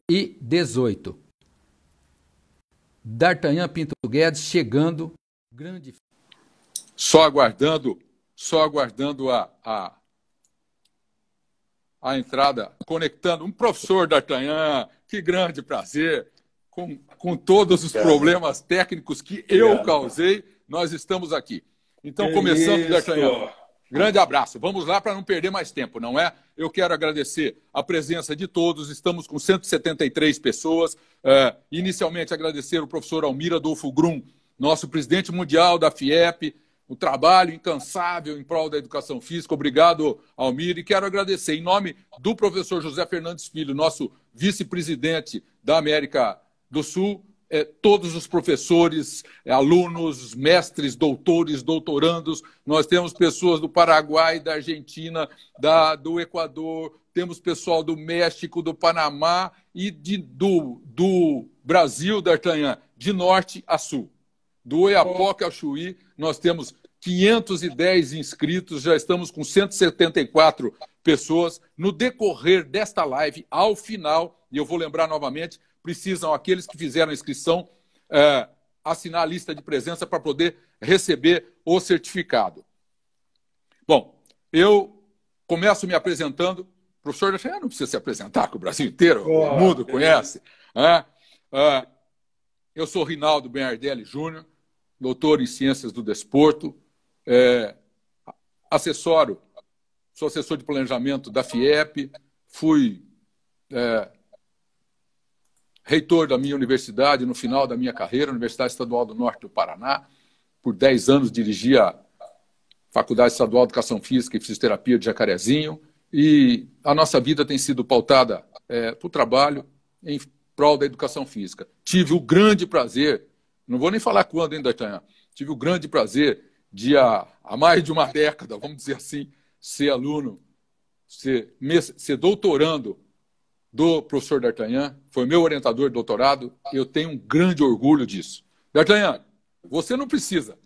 e 18. D'Artagnan Pinto Guedes chegando. Grande. Só aguardando a entrada, conectando. Um professor D'Artagnan, que grande prazer. Com todos os problemas técnicos que eu causei, nós estamos aqui. Então, começando, D'Artagnan. Grande abraço. Vamos lá para não perder mais tempo, não é? Eu quero agradecer a presença de todos. Estamos com 173 pessoas. Inicialmente, agradecer o professor Almir Adolfo Grum, nosso presidente mundial da FIEP, o trabalho incansável em prol da educação física. Obrigado, Almir. E quero agradecer, em nome do professor José Fernandes Filho, nosso vice-presidente da América do Sul, todos os professores, alunos, mestres, doutores, doutorandos. Nós temos pessoas do Paraguai, da Argentina, do Equador, temos pessoal do México, do Panamá e do Brasil, D'Artagnan, de norte a sul. Do Oiapoque ao Chuí, nós temos 510 inscritos, já estamos com 174 pessoas. No decorrer desta live, ao final, e eu vou lembrar novamente, precisam aqueles que fizeram a inscrição assinar a lista de presença para poder receber o certificado. Bom, eu começo me apresentando. O professor D'Artagnan não precisa se apresentar, que o Brasil inteiro, o mundo conhece. Eu sou Rinaldo Bernardelli Júnior, doutor em Ciências do Desporto, sou assessor de planejamento da FIEP, fui reitor da minha universidade no final da minha carreira, Universidade Estadual do Norte do Paraná. Por 10 anos dirigi a Faculdade Estadual de Educação Física e Fisioterapia de Jacarezinho, e a nossa vida tem sido pautada por trabalho em prol da educação física. Tive o grande prazer, não vou nem falar quando, hein, D'Artagnan, tive o grande prazer de, há mais de uma década, vamos dizer assim, ser aluno, ser doutorando do professor D'Artagnan, foi meu orientador de doutorado, eu tenho um grande orgulho disso. D'Artagnan, você não precisa,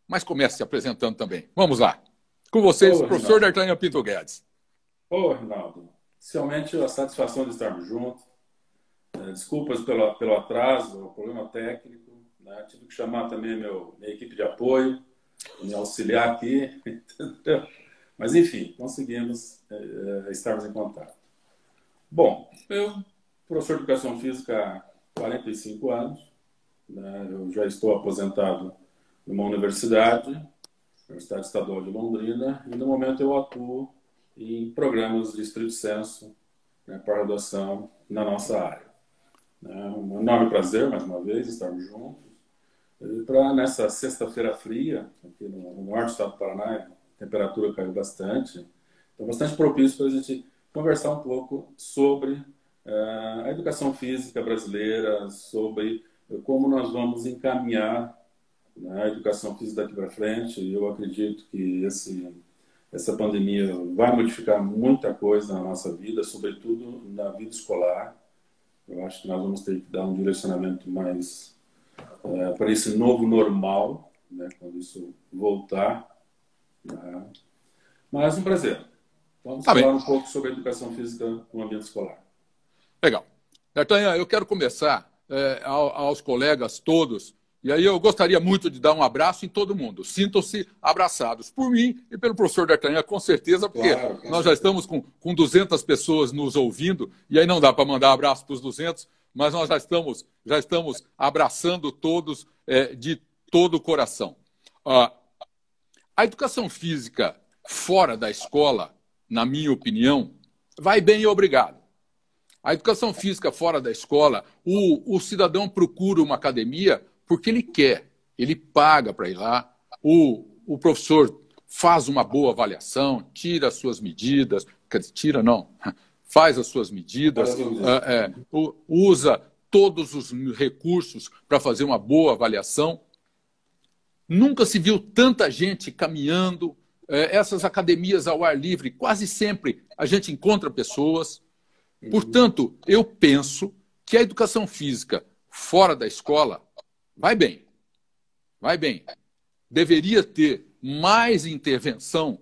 mas comece se apresentando também. Vamos lá. Com vocês, professor D'Artagnan Pinto Guedes. Rinaldo, inicialmente a satisfação de estarmos juntos. Desculpas pelo atraso, o problema técnico. Né? Tive que chamar também minha equipe de apoio, me auxiliar aqui. Mas, enfim, conseguimos estarmos em contato. Bom, eu professor de Educação Física há 45 anos. Né? Eu já estou aposentado numa Universidade Estadual de Londrina, e no momento eu atuo em programas de estrito sensu, né, para adoção na nossa área. Um enorme prazer, mais uma vez, estarmos juntos. Nessa sexta-feira fria, aqui no norte do estado do Paraná, a temperatura caiu bastante, então bastante propício para a gente conversar um pouco sobre a educação física brasileira, sobre como nós vamos encaminhar, né, a educação física daqui para frente. Eu acredito que essa pandemia vai modificar muita coisa na nossa vida, sobretudo na vida escolar. Eu acho que nós vamos ter que dar um direcionamento mais para esse novo normal, né, quando isso voltar. Né? Mas um prazer. Vamos falar um pouco sobre a educação física no ambiente escolar. Legal. D'Artagnan, eu quero começar aos colegas todos, e aí eu gostaria muito de dar um abraço em todo mundo. Sintam-se abraçados por mim e pelo professor D'Artagnan, com certeza, porque nós já estamos com 200 pessoas nos ouvindo, e aí não dá para mandar abraço para os 200, mas nós já estamos abraçando todos de todo o coração. A educação física fora da escola, na minha opinião, vai bem, obrigado. A educação física fora da escola, o cidadão procura uma academia porque ele quer, ele paga para ir lá, o professor faz uma boa avaliação, tira as suas medidas, tira não, faz as suas medidas, usa todos os recursos para fazer uma boa avaliação. Nunca se viu tanta gente caminhando, essas academias ao ar livre, quase sempre a gente encontra pessoas. Portanto, eu penso que a educação física fora da escola vai bem. Vai bem. Deveria ter mais intervenção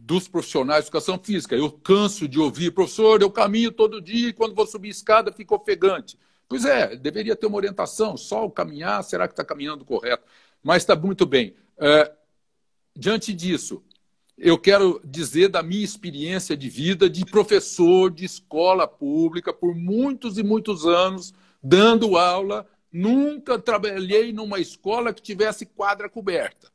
dos profissionais de educação física. Eu canso de ouvir, professor, eu caminho todo dia e quando vou subir escada fico ofegante. Pois é, deveria ter uma orientação, só o caminhar, será que está caminhando correto? Mas está muito bem. Diante disso, eu quero dizer da minha experiência de vida de professor de escola pública por muitos e muitos anos, dando aula. Nunca trabalhei numa escola que tivesse quadra coberta.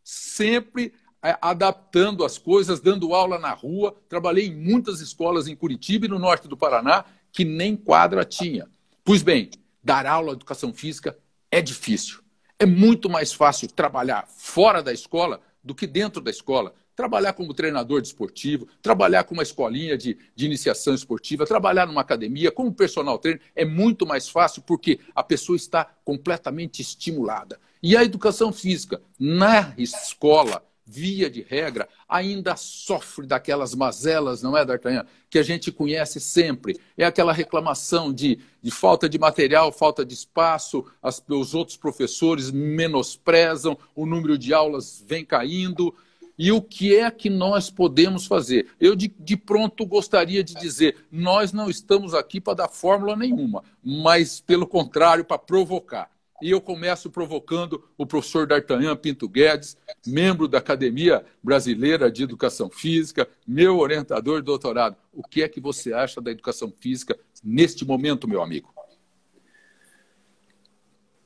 Sempre adaptando as coisas, dando aula na rua. Trabalhei em muitas escolas em Curitiba e no norte do Paraná que nem quadra tinha. Pois bem, dar aula de educação física é difícil. É muito mais fácil trabalhar fora da escola do que dentro da escola. Trabalhar como treinador desportivo, trabalhar com uma escolinha de iniciação esportiva, trabalhar numa academia, como personal trainer, é muito mais fácil porque a pessoa está completamente estimulada. E a educação física, na escola, via de regra, ainda sofre daquelas mazelas, não é, D'Artagnan? Que a gente conhece sempre. É aquela reclamação de falta de material, falta de espaço, os outros professores menosprezam, o número de aulas vem caindo. E o que é que nós podemos fazer? Eu, de pronto, gostaria de dizer, nós não estamos aqui para dar fórmula nenhuma, mas, pelo contrário, para provocar. E eu começo provocando o professor D'Artagnan Pinto Guedes, membro da Academia Brasileira de Educação Física, meu orientador de doutorado. O que é que você acha da educação física neste momento, meu amigo?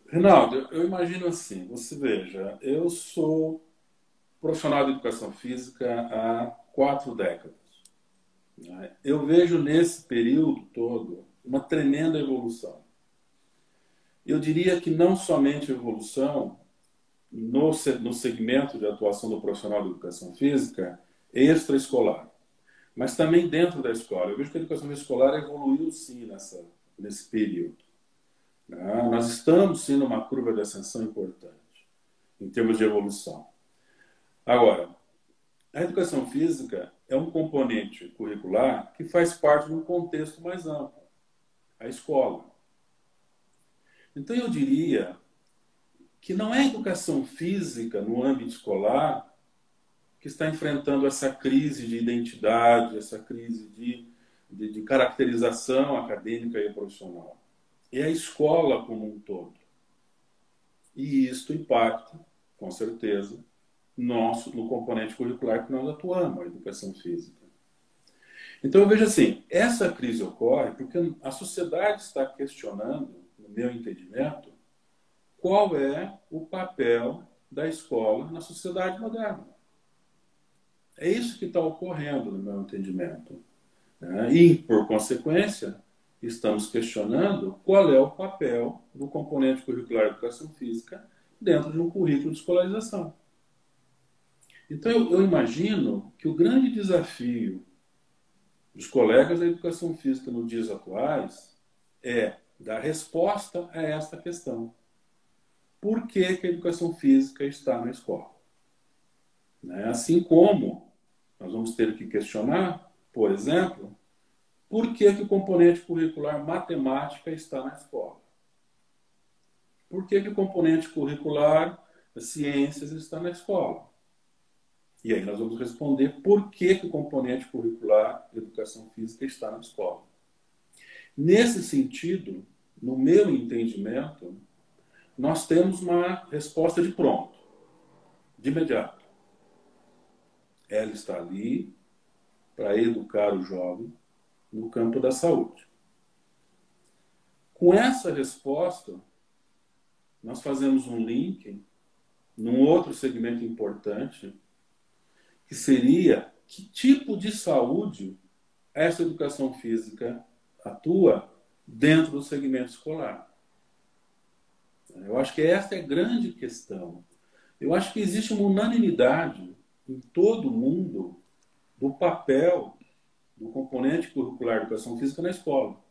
Reinaldo, eu imagino assim, você veja, eu sou profissional de educação física há 4 décadas. Eu vejo nesse período todo uma tremenda evolução. Eu diria que não somente evolução no segmento de atuação do profissional de educação física extraescolar, mas também dentro da escola. Eu vejo que a educação escolar evoluiu sim nesse período. Nós estamos sim numa curva de ascensão importante em termos de evolução. Agora, a educação física é um componente curricular que faz parte de um contexto mais amplo, a escola. Então, eu diria que não é a educação física no âmbito escolar que está enfrentando essa crise de identidade, essa crise de caracterização acadêmica e profissional. É a escola como um todo. E isto impacta, com certeza, no componente curricular que nós atuamos, a educação física. Então, eu vejo assim, essa crise ocorre porque a sociedade está questionando, no meu entendimento, qual é o papel da escola na sociedade moderna. É isso que está ocorrendo, no meu entendimento. E, por consequência, estamos questionando qual é o papel do componente curricular de educação física dentro de um currículo de escolarização. Então, eu imagino que o grande desafio dos colegas da educação física nos dias atuais é dar resposta a esta questão. Por que a educação física está na escola? Assim como nós vamos ter que questionar, por exemplo, por que o componente curricular matemática está na escola? Por que o componente curricular ciências está na escola? E aí nós vamos responder por que o componente curricular de educação física está na escola. Nesse sentido, no meu entendimento, nós temos uma resposta de pronto, de imediato. Ela está ali para educar o jovem no campo da saúde. Com essa resposta, nós fazemos um link num outro segmento importante, que seria que tipo de saúde essa educação física atua dentro do segmento escolar. Eu acho que essa é a grande questão. Eu acho que existe uma unanimidade em todo o mundo do papel do componente curricular de educação física na escola.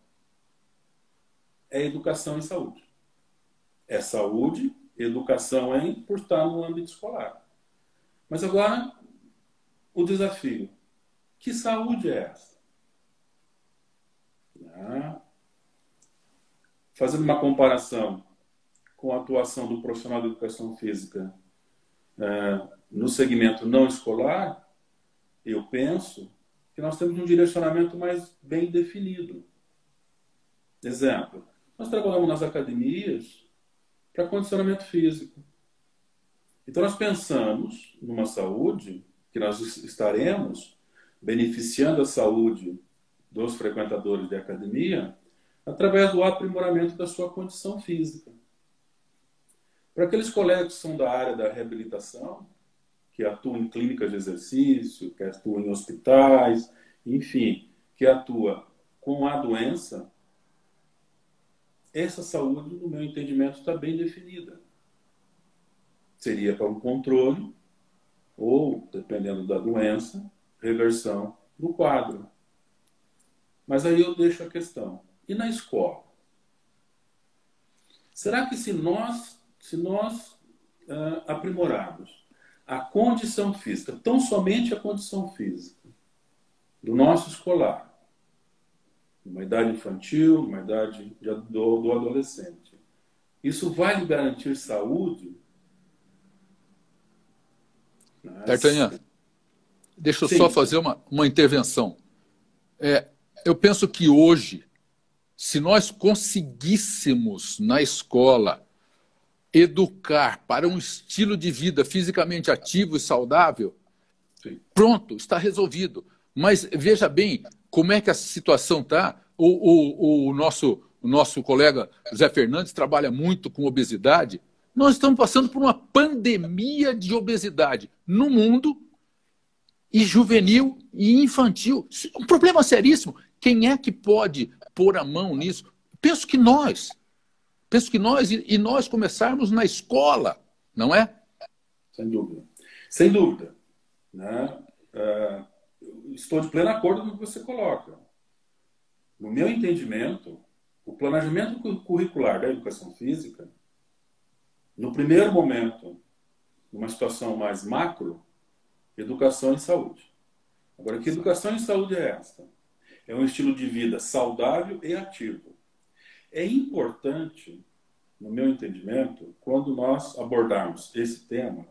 É educação e saúde. É saúde, educação por estar no âmbito escolar. Mas agora, o desafio. Que saúde é essa? Fazendo uma comparação com a atuação do profissional de educação física no segmento não escolar, eu penso que nós temos um direcionamento mais bem definido. Exemplo, nós trabalhamos nas academias para condicionamento físico. Então, nós pensamos numa saúde que nós estaremos beneficiando a saúde dos frequentadores de academia através do aprimoramento da sua condição física. Para aqueles colegas que são da área da reabilitação, que atuam em clínicas de exercício, que atuam em hospitais, enfim, que atua com a doença, essa saúde, no meu entendimento, está bem definida. Seria para um controle ou, dependendo da doença, reversão do quadro. Mas aí eu deixo a questão. E na escola? Será que se nós aprimorarmos a condição física, tão somente a condição física do nosso escolar, numa idade infantil, numa idade do adolescente, isso vai lhe garantir saúde? D'Artagnan, deixa eu só fazer uma intervenção. Eu penso que hoje, se nós conseguíssemos na escola educar para um estilo de vida fisicamente ativo e saudável, sim, pronto, está resolvido. Mas veja bem como é que a situação está. O nosso colega José Fernandes trabalha muito com obesidade. Nós estamos passando por uma pandemia de obesidade no mundo, e juvenil e infantil. Um problema seríssimo. Quem é que pode pôr a mão nisso? Penso que nós, e nós começarmos na escola, não é? Sem dúvida. Sem dúvida. Né? Estou de pleno acordo com o que você coloca. No meu entendimento, o planejamento curricular da educação física, no primeiro momento, numa situação mais macro, educação e saúde. Agora, que educação e saúde é esta? É um estilo de vida saudável e ativo. É importante, no meu entendimento, quando nós abordarmos esse tema,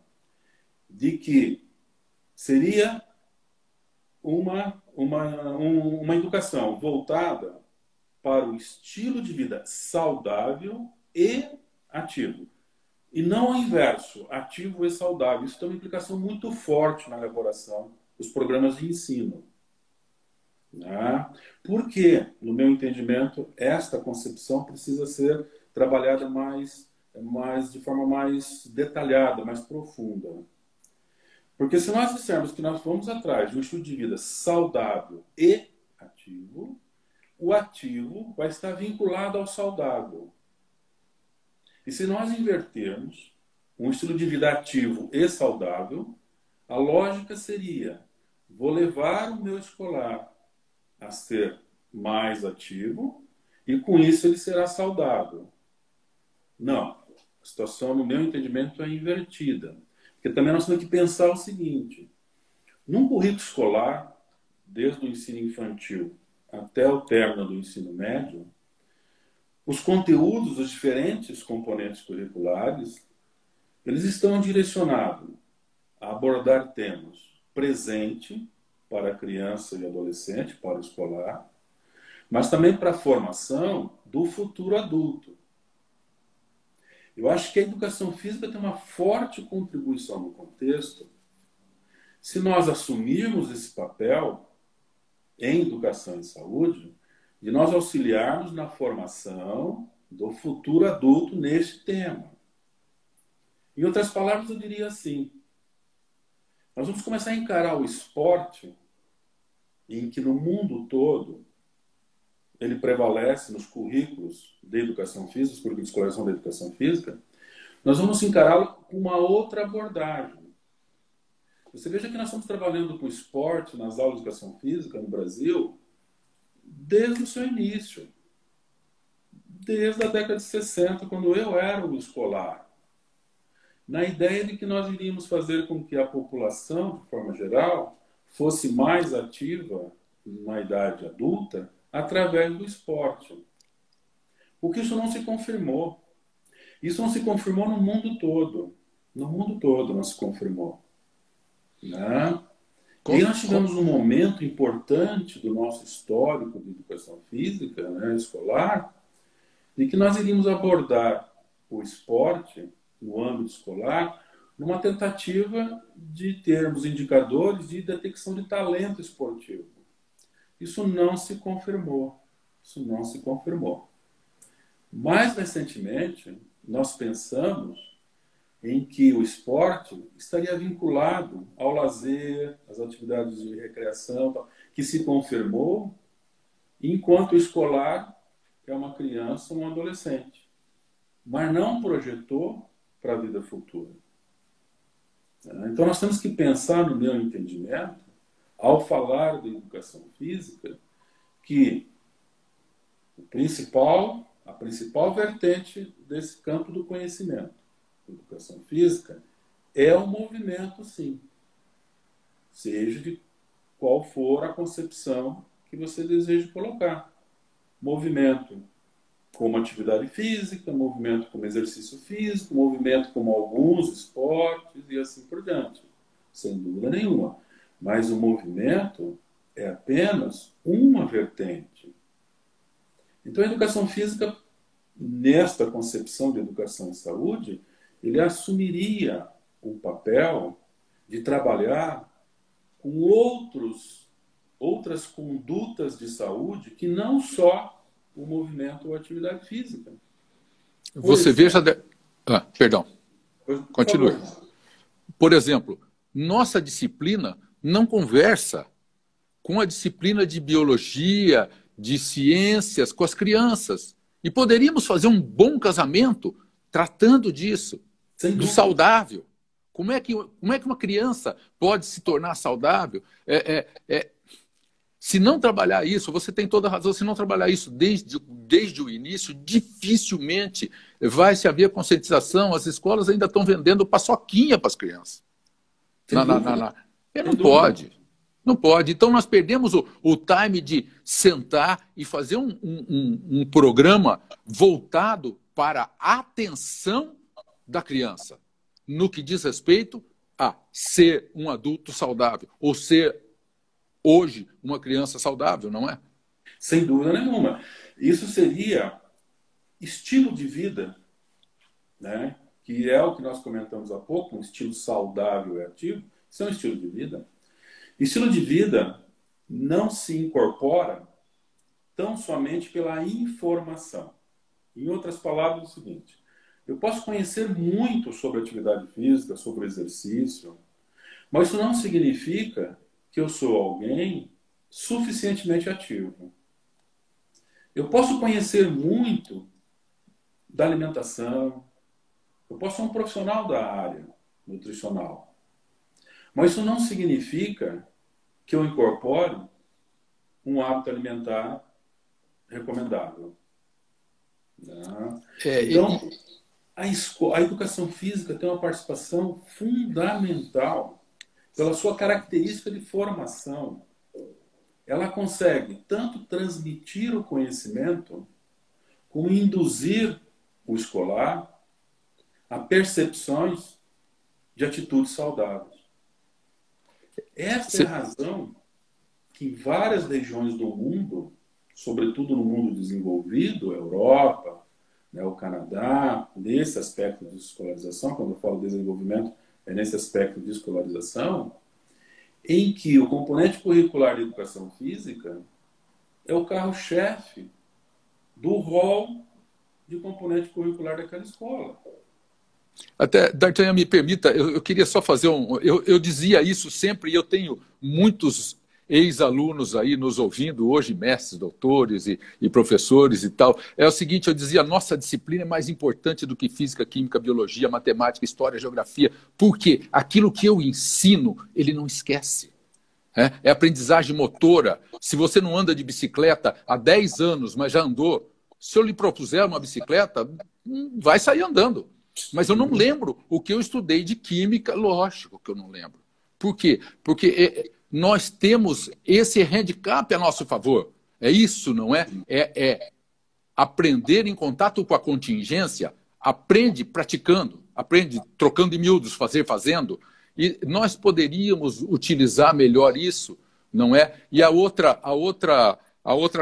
de que seria uma educação voltada para o estilo de vida saudável e ativo. E não ao inverso, ativo e saudável. Isso tem uma implicação muito forte na elaboração dos programas de ensino. Porque, no meu entendimento, esta concepção precisa ser trabalhada de forma mais detalhada, mais profunda. Porque se nós dissermos que nós vamos atrás de um estilo de vida saudável e ativo, o ativo vai estar vinculado ao saudável. E se nós invertermos um estilo de vida ativo e saudável, a lógica seria: vou levar o meu escolar a ser mais ativo e com isso ele será saudável. Não. A situação, no meu entendimento, é invertida. Porque também nós temos que pensar o seguinte: num currículo escolar, desde o ensino infantil até o término do ensino médio, os conteúdos, os diferentes componentes curriculares, eles estão direcionados a abordar temas presente para a criança e adolescente, para o escolar, mas também para a formação do futuro adulto. Eu acho que a educação física tem uma forte contribuição no contexto se nós assumirmos esse papel em educação e saúde, de nós auxiliarmos na formação do futuro adulto neste tema. Em outras palavras, eu diria assim: nós vamos começar a encarar o esporte, em que no mundo todo ele prevalece nos currículos de educação física, os currículos de escolarização da educação física, nós vamos encará-lo com uma outra abordagem. Você veja que nós estamos trabalhando com esporte nas aulas de educação física no Brasil desde o seu início. Desde a década de 60, quando eu era o escolar. Na ideia de que nós iríamos fazer com que a população, de forma geral, fosse mais ativa na idade adulta através do esporte. Porque isso não se confirmou. Isso não se confirmou no mundo todo. No mundo todo não se confirmou. Né? E nós tivemos um momento importante do nosso histórico de educação física, né, escolar, de que nós iríamos abordar o esporte no âmbito escolar numa tentativa de termos indicadores de detecção de talento esportivo. Isso não se confirmou. Isso não se confirmou. Mais recentemente, nós pensamos em que o esporte estaria vinculado ao lazer, às atividades de recreação, que se confirmou, enquanto o escolar é uma criança ou um adolescente, mas não projetou para a vida futura. Então, nós temos que pensar, no meu entendimento, ao falar de educação física, que a principal vertente desse campo do conhecimento, educação física, é o movimento, sim. Seja de qual for a concepção que você deseja colocar. Movimento como atividade física, movimento como exercício físico, movimento como alguns esportes e assim por diante. Sem dúvida nenhuma. Mas o movimento é apenas uma vertente. Então, a educação física, nesta concepção de educação e saúde, ele assumiria o papel de trabalhar com outras condutas de saúde que não só o movimento ou a atividade física. Você veja... perdão. Continue. Por exemplo, nossa disciplina não conversa com a disciplina de biologia, de ciências, com as crianças. E poderíamos fazer um bom casamento tratando disso, do saudável. Como é que uma criança pode se tornar saudável? Se não trabalhar isso, você tem toda a razão, se não trabalhar isso desde o início, dificilmente vai se haver conscientização. As escolas ainda estão vendendo paçoquinha para as crianças. Não pode. Não pode. Então, nós perdemos o time de sentar e fazer um programa voltado para a atenção da criança, no que diz respeito a ser um adulto saudável, ou ser, hoje, uma criança saudável, não é? Sem dúvida nenhuma. Isso seria estilo de vida, né? Que é o que nós comentamos há pouco, um estilo saudável e ativo. Isso é um estilo de vida. Estilo de vida não se incorpora tão somente pela informação. Em outras palavras, é o seguinte: eu posso conhecer muito sobre atividade física, sobre exercício, mas isso não significa que eu sou alguém suficientemente ativo. Eu posso conhecer muito da alimentação, eu posso ser um profissional da área nutricional, mas isso não significa que eu incorpore um hábito alimentar recomendável. Então, a educação física tem uma participação fundamental pela sua característica de formação. Ela consegue tanto transmitir o conhecimento como induzir o escolar a percepções de atitudes saudáveis. Essa é a razão que em várias regiões do mundo, sobretudo no mundo desenvolvido, Europa, né, o Canadá, nesse aspecto de escolarização, quando eu falo desenvolvimento, é nesse aspecto de escolarização, em que o componente curricular de educação física é o carro-chefe do rol de componente curricular daquela escola. Até, D'Artagnan, me permita, eu queria só fazer eu dizia isso sempre, e eu tenho muitos ex-alunos aí nos ouvindo hoje, mestres, doutores e professores e tal. É o seguinte, eu dizia, nossa disciplina é mais importante do que física, química, biologia, matemática, história, geografia, porque aquilo que eu ensino, ele não esquece. É aprendizagem motora. Se você não anda de bicicleta há 10 anos, mas já andou, se eu lhe propuser uma bicicleta, vai sair andando. Mas eu não lembro o que eu estudei de química, lógico que eu não lembro. Por quê? Porque nós temos esse handicap a nosso favor. É isso, não é? É aprender em contato com a contingência, aprende praticando, aprende trocando em miúdos, fazendo. E nós poderíamos utilizar melhor isso, não é? E a outra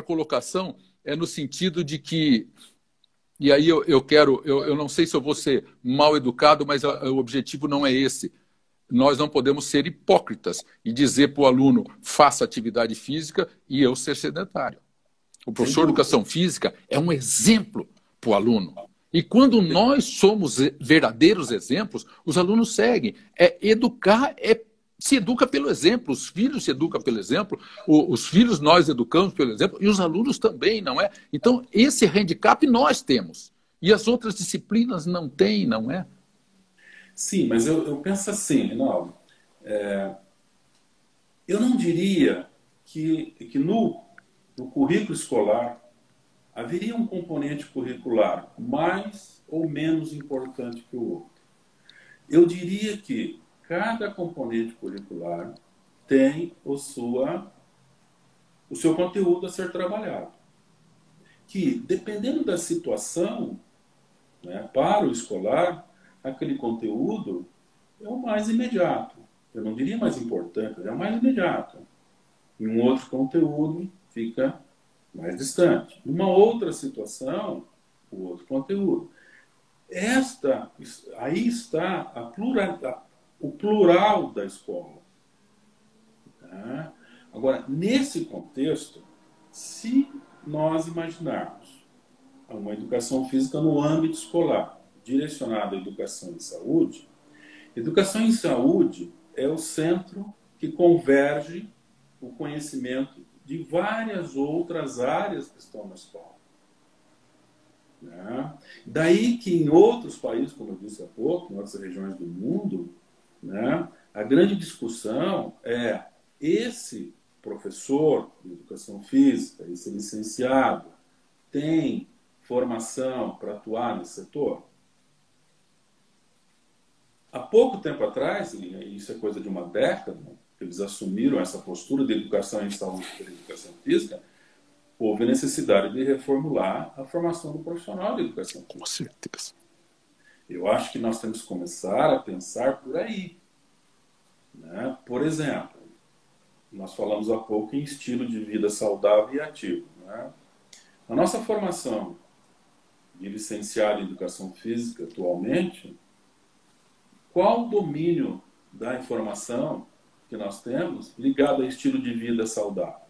colocação é no sentido de que, e aí eu não sei se eu vou ser mal educado, mas o objetivo não é esse. Nós não podemos ser hipócritas e dizer para o aluno faça atividade física e eu ser sedentário. O professor de educação física é um exemplo para o aluno. E quando nós somos verdadeiros exemplos, os alunos seguem. Educar se educa pelo exemplo, os filhos se educam pelo exemplo, os filhos nós educamos pelo exemplo, e os alunos também, não é? Então, esse handicap nós temos. E as outras disciplinas não têm, não é? Sim, mas eu penso assim, Reinaldo, eu não diria que no currículo escolar haveria um componente curricular mais ou menos importante que o outro. Eu diria que cada componente curricular tem o seu conteúdo a ser trabalhado. Que, dependendo da situação, né, para o escolar, aquele conteúdo é o mais imediato. Eu não diria mais importante, é o mais imediato. E um outro conteúdo fica mais distante. Numa outra situação, o outro conteúdo. Aí está o plural da escola. Tá? Agora, nesse contexto, se nós imaginarmos uma educação física no âmbito escolar, direcionada à educação em saúde é o centro que converge o conhecimento de várias outras áreas que estão na escola. Né? Daí que em outros países, como eu disse há pouco, em outras regiões do mundo, né, a grande discussão é esse professor de educação física, esse licenciado, tem formação para atuar nesse setor? Há pouco tempo atrás, e isso é coisa de uma década, eles assumiram essa postura de educação em saúde pela educação física, houve a necessidade de reformular a formação do profissional de educação física. Com certeza. Eu acho que nós temos que começar a pensar por aí. Né? Por exemplo, nós falamos há pouco em estilo de vida saudável e ativo. Né? A nossa formação de licenciado em educação física atualmente, qual o domínio da informação que nós temos ligado a estilo de vida saudável?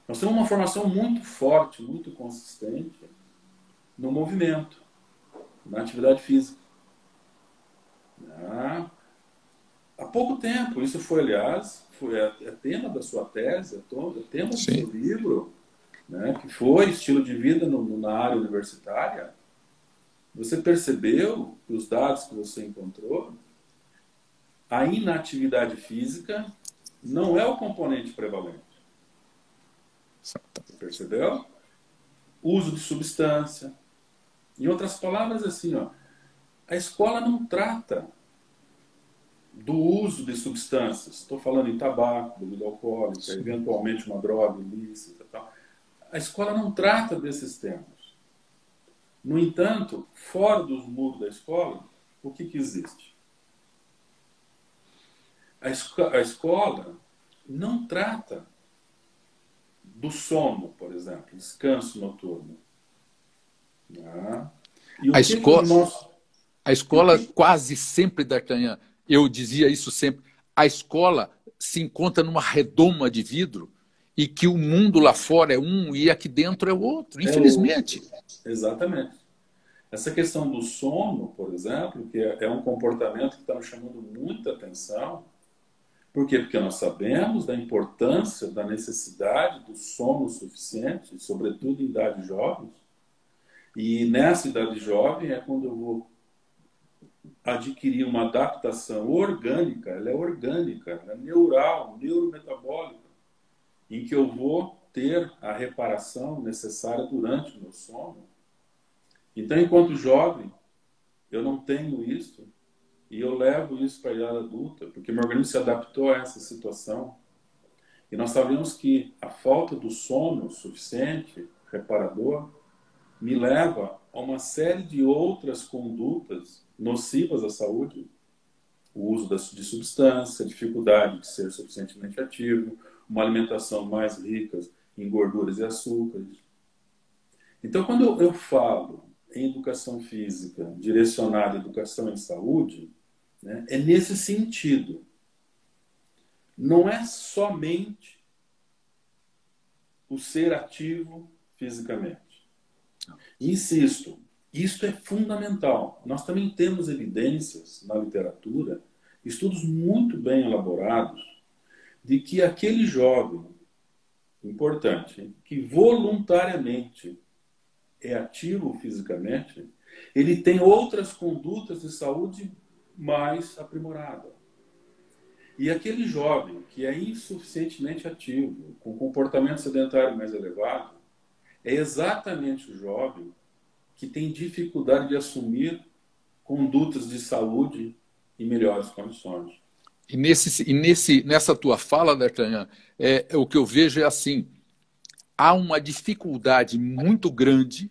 Nós temos uma formação muito forte, muito consistente no movimento, na atividade física. Há pouco tempo, isso foi, aliás, é tema da sua tese, é tema do seu livro, né, que foi estilo de vida na área universitária. Você percebeu que os dados que você encontrou, a inatividade física não é o componente prevalente. Você percebeu? Uso de substância. Em outras palavras, assim, a escola não trata do uso de substâncias. Estou falando em tabaco, bebida alcoólica, eventualmente uma droga ilícita. Tal. A escola não trata desses temas. No entanto, fora dos muros da escola, o que existe? A escola não trata do sono, por exemplo, descanso noturno. A escola quase sempre, D'Artagnan, eu dizia isso sempre, a escola se encontra numa redoma de vidro e que o mundo lá fora é um e aqui dentro é o outro, infelizmente. Exatamente. Essa questão do sono, por exemplo, que é um comportamento que está nos chamando muita atenção. Por quê? Porque nós sabemos da importância, da necessidade do sono suficiente, sobretudo em idades jovens. E nessa idade jovem é quando eu vou adquirir uma adaptação orgânica, ela é orgânica, ela é neural, neurometabólica, em que eu vou ter a reparação necessária durante o meu sono. Então, enquanto jovem, eu não tenho isso, e eu levo isso para a idade adulta, porque meu organismo se adaptou a essa situação. E nós sabemos que a falta do sono suficiente, reparador, me leva a uma série de outras condutas nocivas à saúde. o uso de substância, dificuldade de ser suficientemente ativo, uma alimentação mais rica em gorduras e açúcares. Então, quando eu falo em educação física direcionada à educação em saúde, né, é nesse sentido. Não é somente o ser ativo fisicamente. Insisto, isto é fundamental. Nós também temos evidências na literatura, estudos muito bem elaborados, de que aquele jovem, importante, que voluntariamente é ativo fisicamente, ele tem outras condutas de saúde mais aprimoradas. E aquele jovem que é insuficientemente ativo, com comportamento sedentário mais elevado, é exatamente o jovem que tem dificuldade de assumir condutas de saúde em melhores condições. E nessa tua fala, D'Artagnan, o que eu vejo é assim, há uma dificuldade muito grande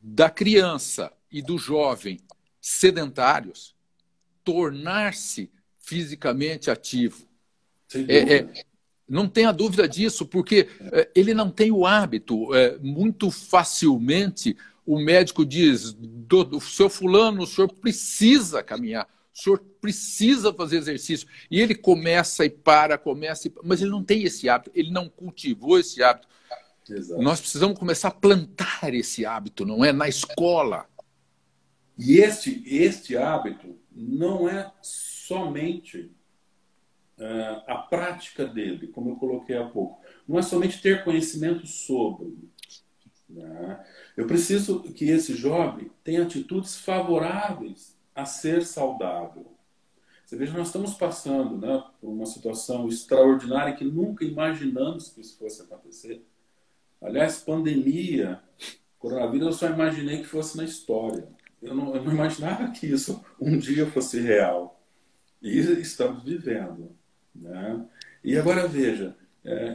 da criança e do jovem sedentários tornar-se fisicamente ativo. Não tenha dúvida disso, porque ele não tem o hábito. Muito facilmente o médico diz, seu fulano, o senhor precisa caminhar, o senhor precisa fazer exercício. E ele começa e para, mas ele não tem esse hábito, ele não cultivou esse hábito. Exato. Nós precisamos começar a plantar esse hábito, não é? Na escola. E este hábito não é somente a prática dele, como eu coloquei há pouco. Não é somente ter conhecimento sobre. Né? Eu preciso que esse jovem tenha atitudes favoráveis a ser saudável. Você veja, nós estamos passando, né, por uma situação extraordinária que nunca imaginamos que isso fosse acontecer. Aliás, pandemia, coronavírus, eu só imaginei que fosse na história. Eu não imaginava que isso um dia fosse real. E estamos vivendo. Né? E agora veja,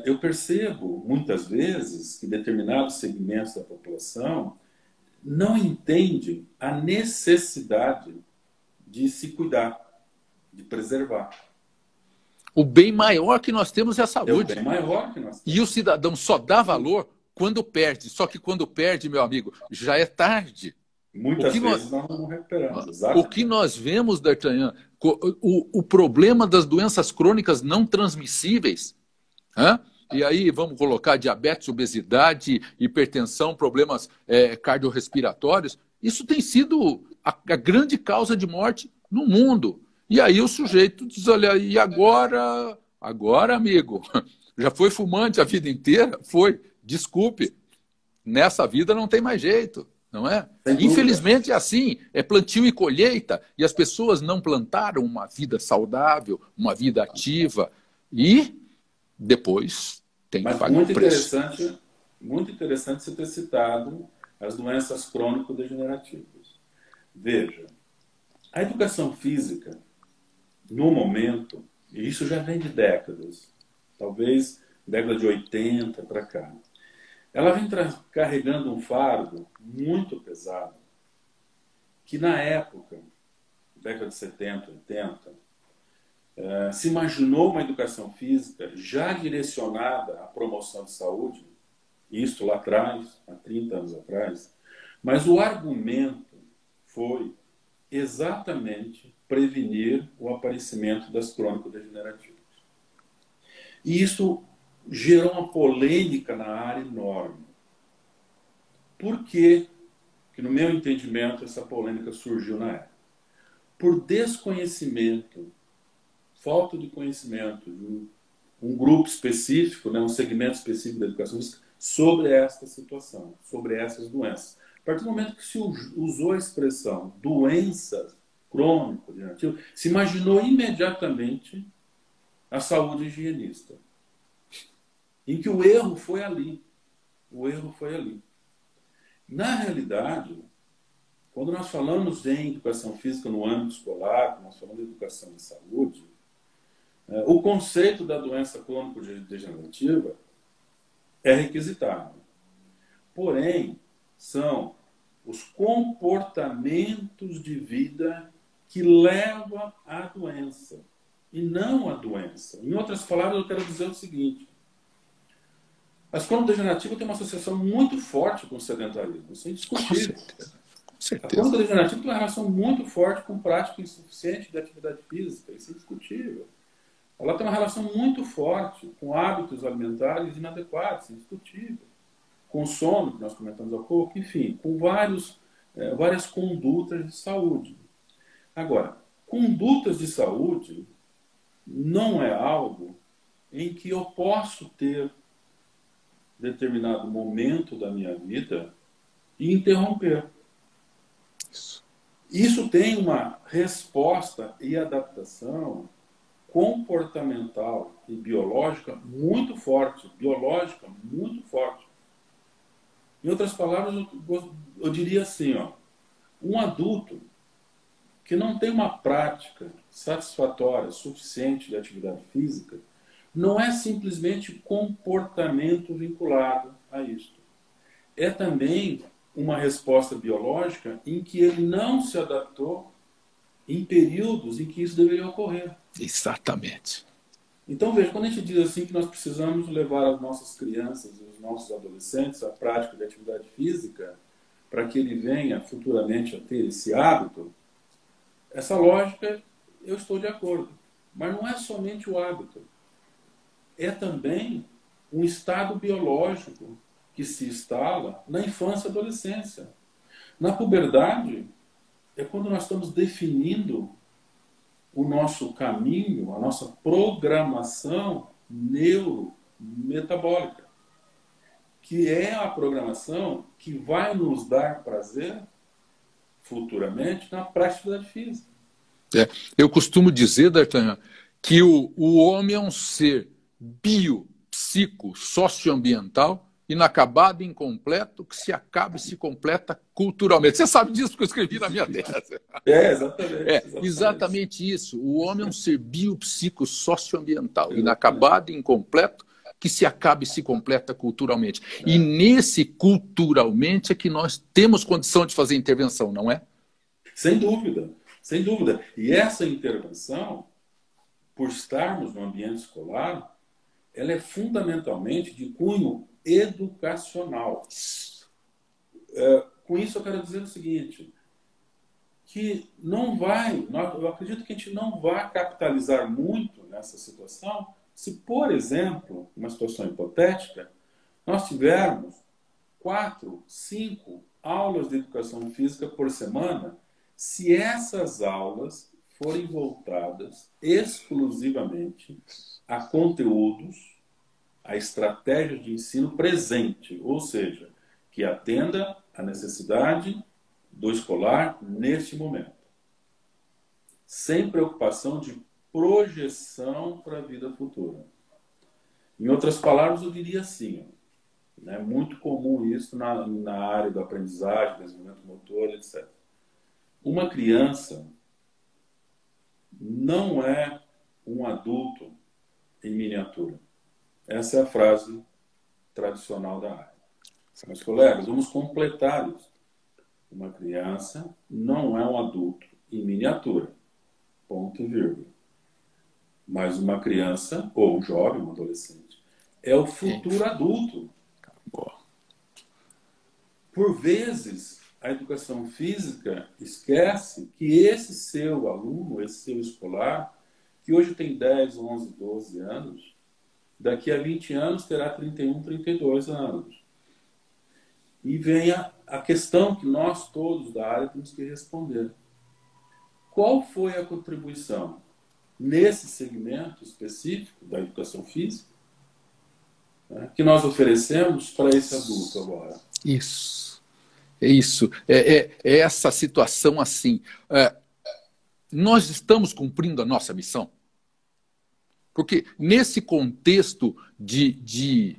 eu percebo muitas vezes que determinados segmentos da população não entendem a necessidade de se cuidar, de preservar. O bem maior que nós temos é a saúde. É o bem maior que nós temos. E o cidadão só dá valor quando perde. Só que quando perde, meu amigo, já é tarde. Muitas vezes nós não recuperamos. Exatamente. O que nós vemos, D'Artagnan, o problema das doenças crônicas não transmissíveis, e aí vamos colocar diabetes, obesidade, hipertensão, problemas cardiorrespiratórios, isso tem sido a grande causa de morte no mundo. E aí o sujeito diz, olha, e agora, amigo, já foi fumante a vida inteira? Foi, desculpe, nessa vida não tem mais jeito. Não é? Infelizmente é assim, é plantio e colheita, e as pessoas não plantaram uma vida saudável, uma vida ativa, e depois tem que pagar o preço. Muito interessante você ter citado as doenças crônico-degenerativas. Veja, a educação física, no momento, e isso já vem de décadas, talvez década de 80 para cá, ela vem carregando um fardo muito pesado, que na época, década de 70, 80, se imaginou uma educação física já direcionada à promoção de saúde, isso lá atrás, há 30 anos atrás, mas o argumento foi exatamente prevenir o aparecimento das crônico-degenerativas. E isso gerou uma polêmica na área enorme. Por que, no meu entendimento, essa polêmica surgiu na época? Por desconhecimento, falta de conhecimento de um grupo específico, né, um segmento específico da educação sobre esta situação, sobre essas doenças. A partir do momento que se usou a expressão doenças crônico-degenerativas, se imaginou imediatamente a saúde higienista, em que o erro foi ali. O erro foi ali. Na realidade, quando nós falamos em educação física no âmbito escolar, nós falamos de educação em saúde, o conceito da doença crônico-degenerativa é requisitado. Porém, são os comportamentos de vida que leva à doença, e não à doença. Em outras palavras, eu quero dizer o seguinte: a escola degenerativa tem uma associação muito forte com o sedentarismo, isso é indiscutível. Com certeza. A crônica degenerativa tem uma relação muito forte com prática insuficiente de atividade física, isso é indiscutível. Ela tem uma relação muito forte com hábitos alimentares inadequados, isso é indiscutível. Com o sono, que nós comentamos há pouco, enfim, com várias condutas de saúde. Agora, condutas de saúde não é algo em que eu posso ter determinado momento da minha vida e interromper. Isso tem uma resposta e adaptação comportamental e biológica muito forte. Biológica muito forte. Em outras palavras, eu diria assim, ó, um adulto que não tem uma prática satisfatória suficiente de atividade física não é simplesmente comportamento vinculado a isto. É também uma resposta biológica em que ele não se adaptou em períodos em que isso deveria ocorrer. Exatamente. Então, veja, quando a gente diz assim que nós precisamos levar as nossas crianças e os nossos adolescentes à prática de atividade física para que ele venha futuramente a ter esse hábito, essa lógica eu estou de acordo. Mas não é somente o hábito. É também um estado biológico que se instala na infância e adolescência. Na puberdade, é quando nós estamos definindo o nosso caminho, a nossa programação neurometabólica, que é a programação que vai nos dar prazer futuramente na prática da atividade física. Eu costumo dizer, D'Artagnan, que o homem é um ser bio, psico, socioambiental, inacabado, incompleto, que se acaba e se completa culturalmente. Você sabe disso porque eu escrevi na minha tese. Exatamente isso. O homem é um ser bio, psico, socioambiental, inacabado, incompleto, que se acaba e se completa culturalmente. E nesse culturalmente é que nós temos condição de fazer intervenção, não é? Sem dúvida, sem dúvida. E essa intervenção, por estarmos no ambiente escolar, ela é fundamentalmente de cunho educacional. Com isso eu quero dizer o seguinte, que eu acredito que a gente não vai capitalizar muito nessa situação se, por exemplo, uma situação hipotética, nós tivermos 4, 5 aulas de educação física por semana, se essas aulas forem voltadas exclusivamente a conteúdos, a estratégia de ensino presente, ou seja, que atenda à necessidade do escolar neste momento. Sem preocupação de projeção para a vida futura. Em outras palavras, eu diria assim, é muito comum isso na área da aprendizagem, desenvolvimento motor, etc. Uma criança não é um adulto em miniatura. Essa é a frase tradicional da área. Meus colegas, vamos completar isso. Uma criança não é um adulto em miniatura. Ponto e vírgula. Mas uma criança, ou um jovem, um adolescente, é o futuro adulto. Por vezes, a educação física esquece que esse seu aluno, esse seu escolar, que hoje tem 10, 11, 12 anos, daqui a 20 anos terá 31, 32 anos. E vem a questão que nós todos da área temos que responder. Qual foi a contribuição nesse segmento específico da educação física, né, que nós oferecemos para esse adulto agora? Isso. É isso. É essa situação assim. Nós estamos cumprindo a nossa missão? Porque nesse contexto de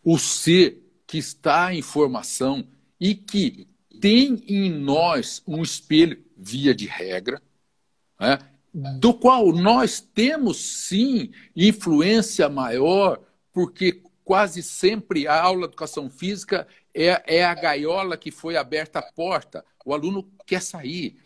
o ser que está em formação e que tem em nós um espelho, via de regra, né, do qual nós temos, sim, influência maior, porque quase sempre a aula de educação física é a gaiola que foi aberta a porta. O aluno quer sair.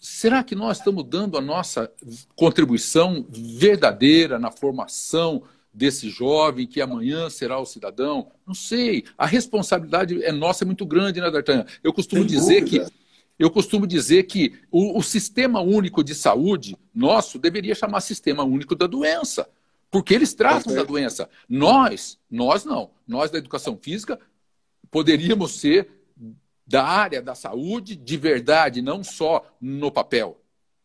Será que nós estamos dando a nossa contribuição verdadeira na formação desse jovem que amanhã será o cidadão? Não sei. A responsabilidade é nossa, é muito grande, né, D'Artagnan? Eu costumo dizer que o Sistema Único de Saúde nosso deveria chamar Sistema Único da Doença, porque eles tratam da doença. Nós não. Nós da educação física poderíamos ser da área da saúde de verdade, não só no papel.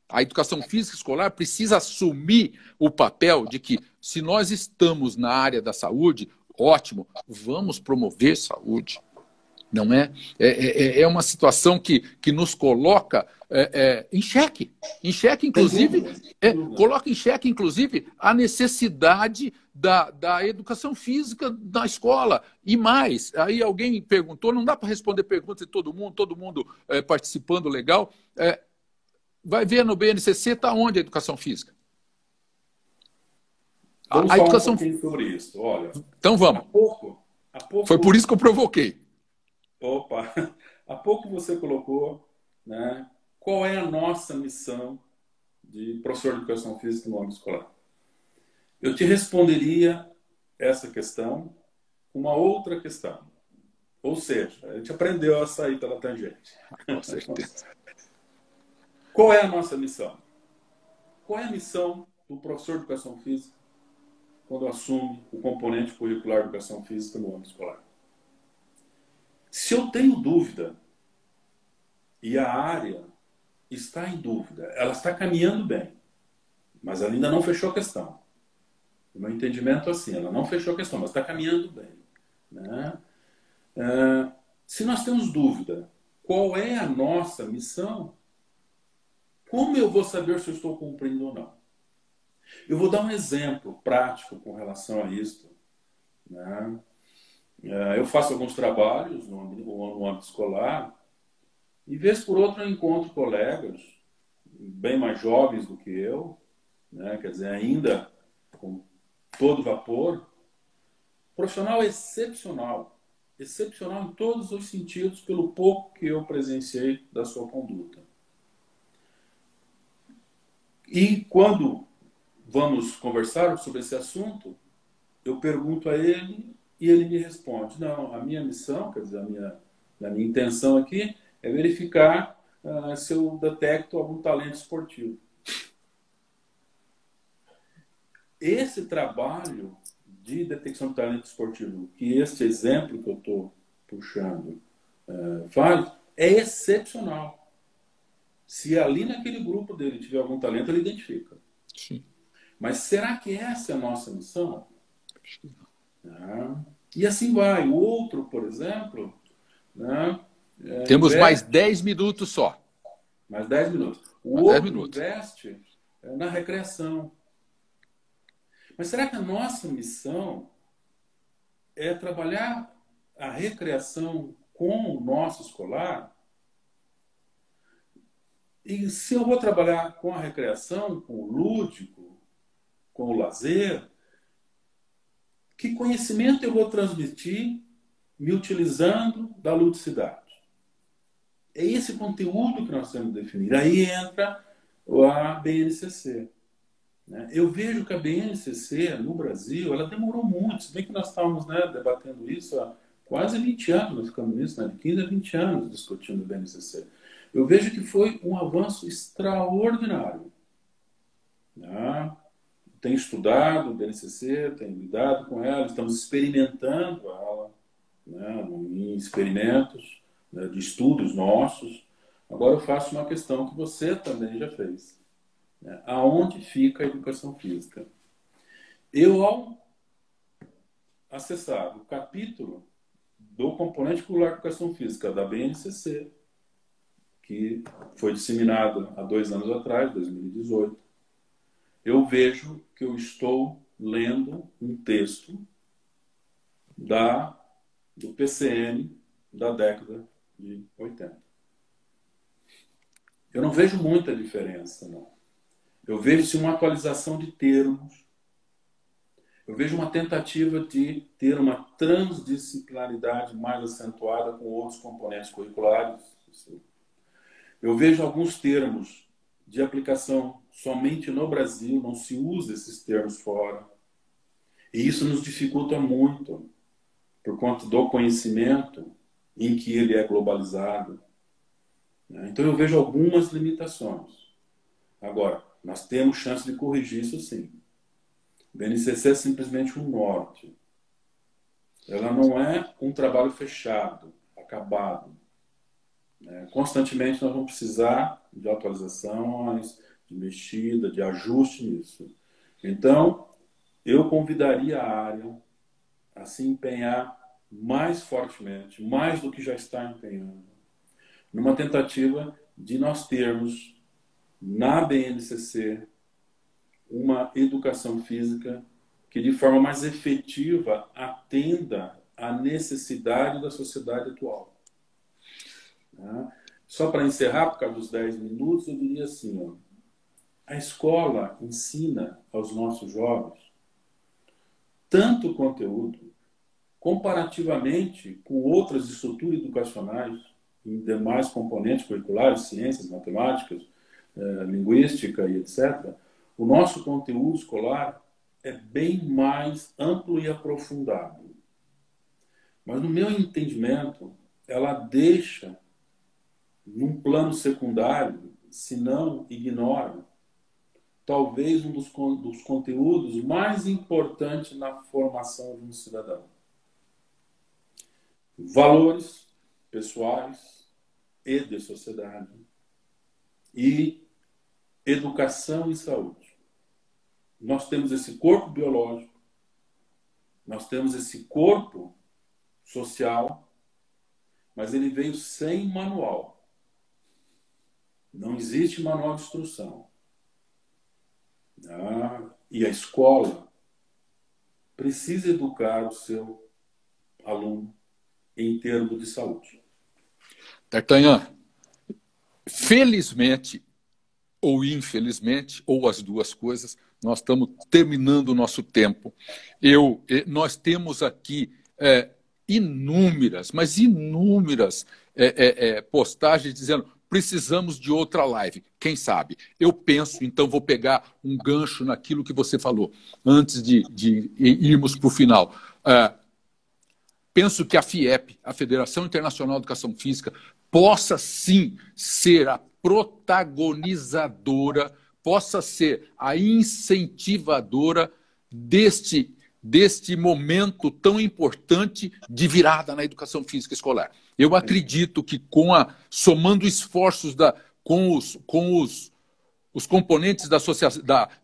A educação física escolar precisa assumir o papel de que, se nós estamos na área da saúde, ótimo, vamos promover saúde. Não é? É uma situação que nos coloca em xeque. Em xeque, inclusive, coloca em xeque, inclusive, a necessidade da educação física na escola. E mais, aí alguém perguntou, não dá para responder perguntas de todo mundo participando legal. Vai ver no BNCC, está onde a educação física? Vamos falar um pouquinho sobre isso. Olha, então vamos. Há pouco... Foi por isso que eu provoquei. Opa, há pouco você colocou, né, qual é a nossa missão de professor de educação física no âmbito escolar. Eu te responderia essa questão com uma outra questão. Ou seja, a gente aprendeu a sair pela tangente. Com certeza. Qual é a nossa missão? Qual é a missão do professor de educação física quando assume o componente curricular de educação física no âmbito escolar? Se eu tenho dúvida e a área está em dúvida, ela está caminhando bem, mas ela ainda não fechou a questão. O meu entendimento é assim, ela não fechou a questão, mas está caminhando bem. Né? Se nós temos dúvida, qual é a nossa missão? Como eu vou saber se eu estou cumprindo ou não? Eu vou dar um exemplo prático com relação a isso. Né? Eu faço alguns trabalhos no âmbito escolar e, vez por outra, eu encontro colegas bem mais jovens do que eu, né? Quer dizer, ainda com todo vapor, profissional excepcional em todos os sentidos, pelo pouco que eu presenciei da sua conduta. E quando vamos conversar sobre esse assunto, eu pergunto a ele e ele me responde: não, a minha missão, quer dizer, a minha intenção aqui é verificar se eu detecto algum talento esportivo. Esse trabalho de detecção de talento esportivo, que este exemplo que eu estou puxando faz, é excepcional. Se ali naquele grupo dele tiver algum talento, ele identifica. Sim. Mas será que essa é a nossa missão? E assim vai. O outro, por exemplo... Né, temos mais 10 minutos só. Mais 10 minutos. O outro investe na recreação. Mas será que a nossa missão é trabalhar a recreação com o nosso escolar? E se eu vou trabalhar com a recreação, com o lúdico, com o lazer, que conhecimento eu vou transmitir me utilizando da ludicidade? É esse conteúdo que nós temos que definir. Aí entra a BNCC. Eu vejo que a BNCC, no Brasil, ela demorou muito. Se bem que nós estávamos debatendo isso há quase 20 anos, nós ficamos nisso, de 15 a 20 anos discutindo a BNCC. Eu vejo que foi um avanço extraordinário. Tenho estudado o BNCC, tenho lidado com ela, estamos experimentando ela, em experimentos de estudos nossos. Agora eu faço uma questão que você também já fez. Aonde fica a educação física? Eu, ao acessar o capítulo do componente curricular de educação física da BNCC, que foi disseminado há 2 anos atrás, 2018, eu vejo que eu estou lendo um texto do PCN da década de 80. Eu não vejo muita diferença, não. Eu vejo uma atualização de termos. Eu vejo uma tentativa de ter uma transdisciplinaridade mais acentuada com outros componentes curriculares. Eu vejo alguns termos de aplicação somente no Brasil, não se usa esses termos fora. E isso nos dificulta muito, por conta do conhecimento em que ele é globalizado. Então eu vejo algumas limitações. Agora, nós temos chance de corrigir isso sim. O BNCC é simplesmente um norte. Ela não é um trabalho fechado, acabado. Constantemente nós vamos precisar de atualizações, de mexida, de ajuste nisso. Então, eu convidaria a área a se empenhar mais fortemente, mais do que já está empenhando, numa tentativa de nós termos na BNCC uma educação física que de forma mais efetiva atenda à necessidade da sociedade atual. Só para encerrar, por causa dos 10 minutos, eu diria assim, ó, a escola ensina aos nossos jovens tanto conteúdo, comparativamente com outras estruturas educacionais, em demais componentes curriculares, ciências, matemáticas, linguística e etc., o nosso conteúdo escolar é bem mais amplo e aprofundado. Mas, no meu entendimento, ela deixa, num plano secundário, se não ignora, talvez um dos conteúdos mais importantes na formação de um cidadão. Valores pessoais e de sociedade. E educação e saúde. Nós temos esse corpo biológico, nós temos esse corpo social, mas ele veio sem manual. Não existe manual de instrução. E a escola precisa educar o seu aluno em termos de saúde. D'Artagnan, felizmente ou infelizmente, ou as duas coisas, nós estamos terminando o nosso tempo. Nós temos aqui inúmeras, mas inúmeras postagens dizendo precisamos de outra live. Quem sabe? Eu penso, então vou pegar um gancho naquilo que você falou, antes de irmos para o final. Penso que a FIEP, a Federação Internacional de Educação Física, possa sim ser a protagonizadora, possa ser a incentivadora deste momento tão importante de virada na educação física escolar. Eu acredito que somando esforços com os componentes da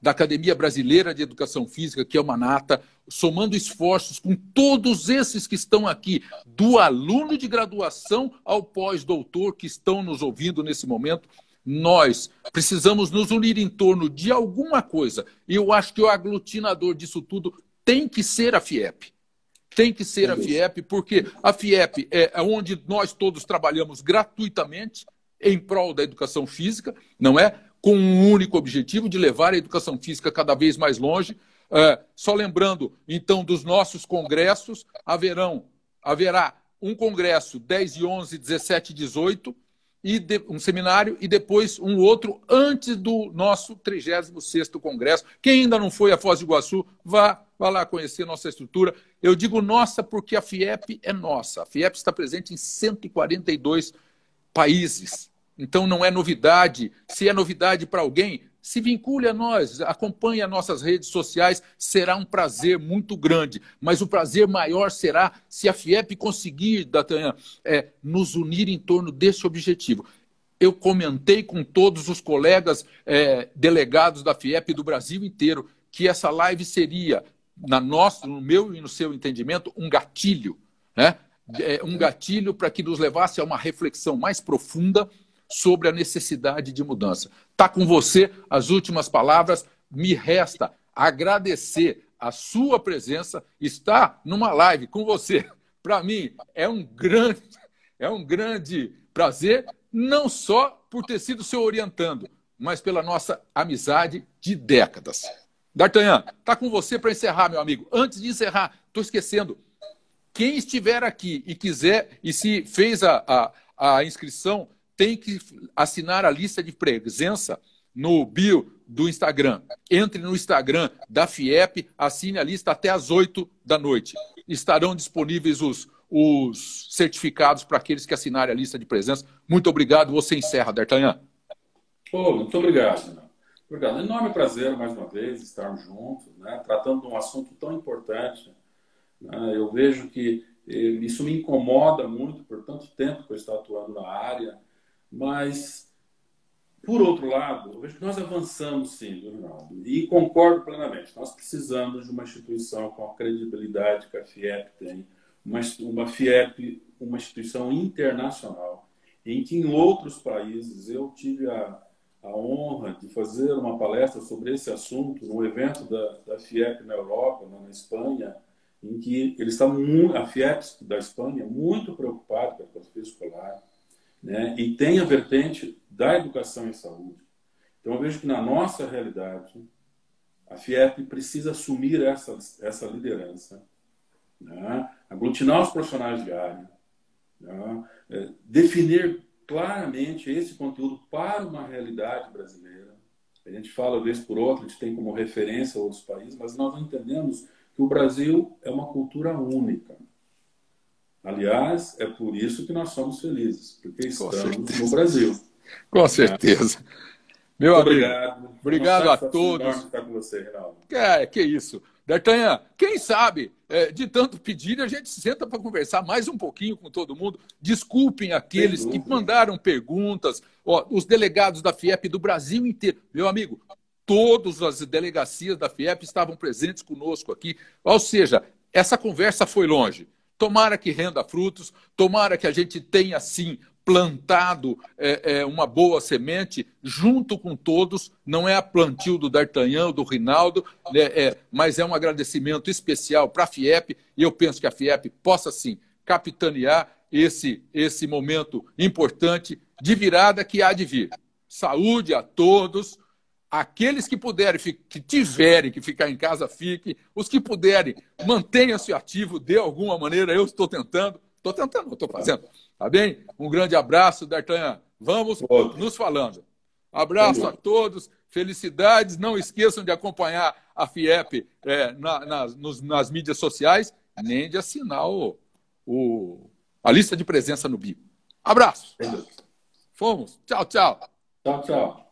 Academia Brasileira de Educação Física, que é uma nata, somando esforços com todos esses que estão aqui, do aluno de graduação ao pós-doutor que estão nos ouvindo nesse momento, nós precisamos nos unir em torno de alguma coisa. E eu acho que o aglutinador disso tudo tem que ser a FIEP. Tem que ser a FIEP, porque a FIEP é onde nós todos trabalhamos gratuitamente em prol da educação física, não é? Com um único objetivo de levar a educação física cada vez mais longe. Só lembrando, então, dos nossos congressos, haverá um congresso 10 e 11, 17 e 18, um seminário, e depois um outro antes do nosso 36º congresso. Quem ainda não foi a Foz do Iguaçu, vá lá conhecer nossa estrutura. Eu digo nossa porque a FIEP é nossa. A FIEP está presente em 142 países. Então não é novidade. Se é novidade para alguém, se vincule a nós, acompanhe as nossas redes sociais, será um prazer muito grande. Mas o prazer maior será se a FIEP conseguir, D'Artagnan, nos unir em torno desse objetivo. Eu comentei com todos os colegas delegados da FIEP do Brasil inteiro que essa live seria, no meu e no seu entendimento, um gatilho, né? Um gatilho para que nos levasse a uma reflexão mais profunda sobre a necessidade de mudança. Está com você as últimas palavras. Me resta agradecer a sua presença, estar numa live com você. Para mim, é um grande prazer, não só por ter sido seu orientando, mas pela nossa amizade de décadas. D'Artagnan, está com você para encerrar, meu amigo. Antes de encerrar, estou esquecendo. Quem estiver aqui e quiser, e se fez a inscrição, tem que assinar a lista de presença no bio do Instagram. Entre no Instagram da FIEP, assine a lista até às 8 da noite. Estarão disponíveis os certificados para aqueles que assinarem a lista de presença. Muito obrigado. Você encerra, D'Artagnan. Muito obrigado. Obrigado. Enorme prazer, mais uma vez, estarmos juntos, né, tratando de um assunto tão importante. Né? Eu vejo que isso me incomoda muito por tanto tempo que eu estou atuando na área, mas, por outro lado, eu vejo que nós avançamos sim, Ronaldo, e concordo plenamente. Nós precisamos de uma instituição com a credibilidade que a FIEP tem, uma FIEP, uma instituição internacional, em que em outros países eu tive a honra de fazer uma palestra sobre esse assunto no evento da FIEP na Europa, na Espanha, em que eles estavam, a FIEP da Espanha, muito preocupada com a educação escolar, né? E tem a vertente da educação e saúde. Então, eu vejo que na nossa realidade, a FIEP precisa assumir essa liderança, né? Aglutinar os profissionais de área, né? Definir claramente esse conteúdo para uma realidade brasileira. A gente fala, vez por outra, a gente tem como referência outros países, mas nós não entendemos que o Brasil é uma cultura única. Aliás, é por isso que nós somos felizes, porque estamos no Brasil. Com certeza. Meu amigo, obrigado. Obrigado a todos. Estar com você, Reinaldo. Que isso. D'Artagnan, quem sabe, de tanto pedir, a gente senta para conversar mais um pouquinho com todo mundo. Desculpem aqueles que mandaram perguntas, os delegados da FIEP do Brasil inteiro. Meu amigo, todas as delegacias da FIEP estavam presentes conosco aqui. Ou seja, essa conversa foi longe. Tomara que renda frutos, tomara que a gente tenha, sim, plantado uma boa semente junto com todos. Não é a plantio do D'Artagnan ou do Rinaldo, mas é um agradecimento especial para a FIEP, e eu penso que a FIEP possa, sim, capitanear esse momento importante de virada que há de vir. Saúde a todos. Aqueles que puderem, que tiverem que ficar em casa, fiquem. Os que puderem, mantenham-se ativo de alguma maneira. Eu estou tentando, estou fazendo. Tá bem? Um grande abraço, D'Artagnan. Vamos nos falando. Abraço a todos, felicidades. Não esqueçam de acompanhar a FIEP nas mídias sociais, nem de assinar a lista de presença no bio. Abraço. Fomos. Tchau, tchau. Tchau, tchau.